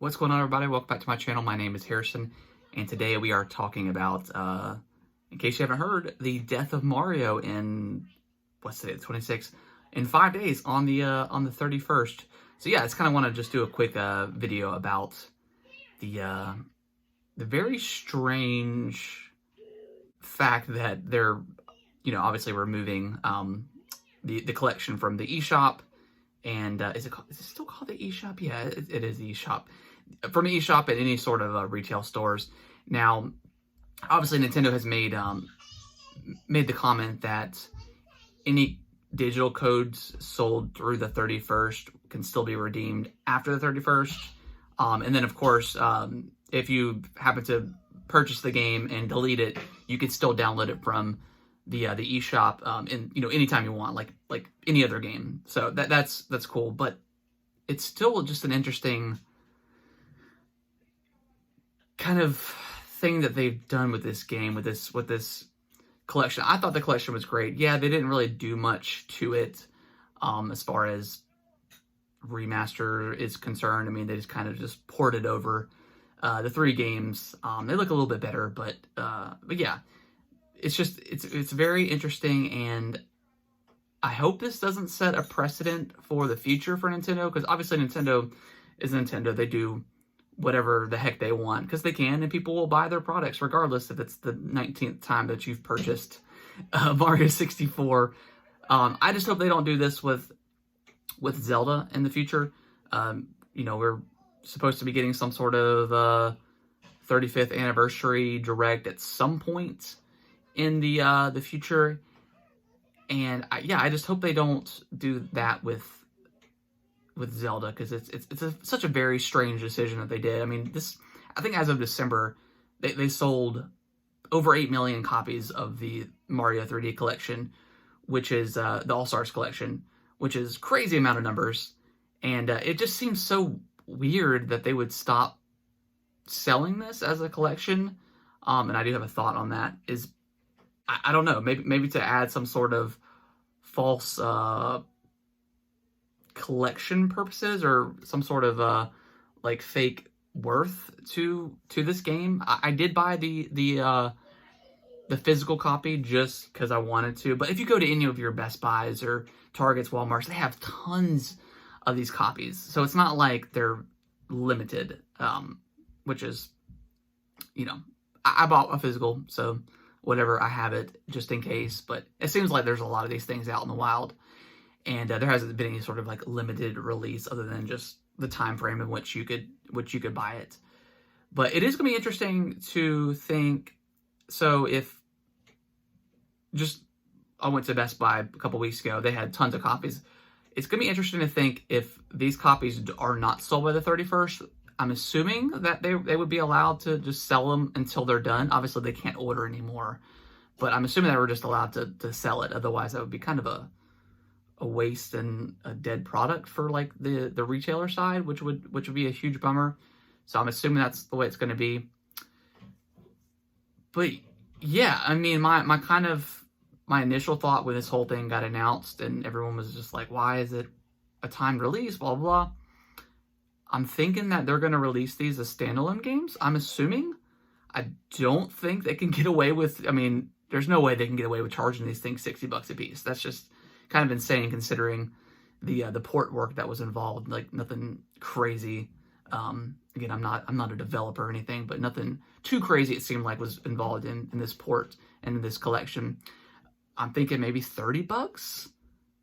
What's going on, everybody? Welcome back to my channel. My name is Harrison, and today we are talking about, in case you haven't heard, the death of Mario in, what's today, the 26th, in 5 days on the 31st. So yeah, I just kind of want to just do a quick video about the very strange fact that they're, obviously removing the collection from the eShop. And is it still called the eShop? Yeah, it is the eShop. From the eShop at any sort of retail stores. Now, obviously, Nintendo has made the comment that any digital codes sold through the 31st can still be redeemed after the 31st. And then, of course, if you happen to purchase the game and delete it, you can still download it from the eShop anytime you want, like any other game. So that's cool, but it's still just an interesting kind of thing that they've done with this game, with this collection. I thought the collection was great. Yeah, they didn't really do much to it as far as remaster is concerned. I mean, they just kind of just ported over the 3 games. They look a little bit better, but yeah. It's very interesting, and I hope this doesn't set a precedent for the future for Nintendo, because obviously Nintendo is Nintendo. They do whatever the heck they want, because they can, and people will buy their products regardless if it's the 19th time that you've purchased Mario 64. I just hope they don't do this with Zelda in the future. We're supposed to be getting some sort of 35th anniversary direct at some point in the future, and I just hope they don't do that with Zelda, because it's such a very strange decision that they did. I mean, I think as of December, they sold over 8 million copies of the Mario 3D collection, which is the All-Stars collection, which is crazy amount of numbers, and it just seems so weird that they would stop selling this as a collection. And I do have a thought on that. I don't know, maybe to add some sort of false collection purposes, or some sort of like fake worth to this game. I did buy the physical copy just because I wanted to. But if you go to any of your Best Buys or Targets, Walmarts, they have tons of these copies. So it's not like they're limited, which is, I bought a physical, so whatever, I have it just in case. But it seems like there's a lot of these things out in the wild, and there hasn't been any sort of like limited release other than just the time frame in which you could buy it. But it is going to be interesting to think. So I went to Best Buy a couple weeks ago, they had tons of copies. It's going to be interesting to think if these copies are not sold by the 31st. I'm assuming that they would be allowed to just sell them until they're done. Obviously, they can't order anymore, but I'm assuming they were just allowed to sell it. Otherwise, that would be kind of a waste and a dead product for like the retailer side, which would be a huge bummer. So I'm assuming that's the way it's going to be. But yeah, I mean, my initial thought when this whole thing got announced and everyone was just like, why is it a timed release, blah, blah, blah. I'm thinking that they're going to release these as standalone games. I'm assuming. I don't think they can get away with, I mean, there's no way they can get away with charging these things $60 a piece. That's just kind of insane considering the port work that was involved. Like, nothing crazy. Again, I'm not a developer or anything, but nothing too crazy it seemed like was involved in this port and in this collection. I'm thinking maybe $30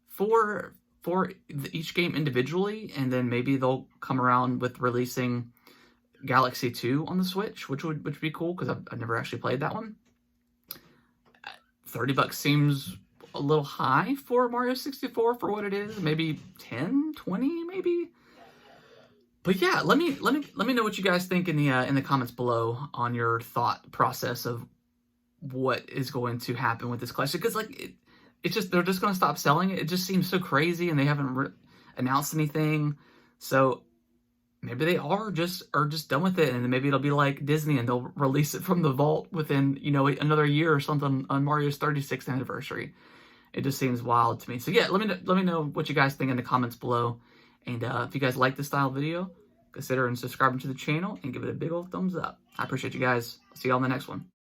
for each game individually, and then maybe they'll come around with releasing Galaxy 2 on the Switch, which would be cool, because I've never actually played that one. $30 seems a little high for Mario 64 for what it is. Maybe 10, 20, maybe. But yeah, let me know what you guys think in the comments below on your thought process of what is going to happen with this collection, because like it's just, they're just going to stop selling it. It just seems so crazy, and they haven't announced anything. So maybe they are just done with it, and then maybe it'll be like Disney, and they'll release it from the vault within, another year or something on Mario's 36th anniversary. It just seems wild to me. So yeah, let me know what you guys think in the comments below. And if you guys like this style video, consider subscribing to the channel and give it a big old thumbs up. I appreciate you guys. I'll see you all in the next one.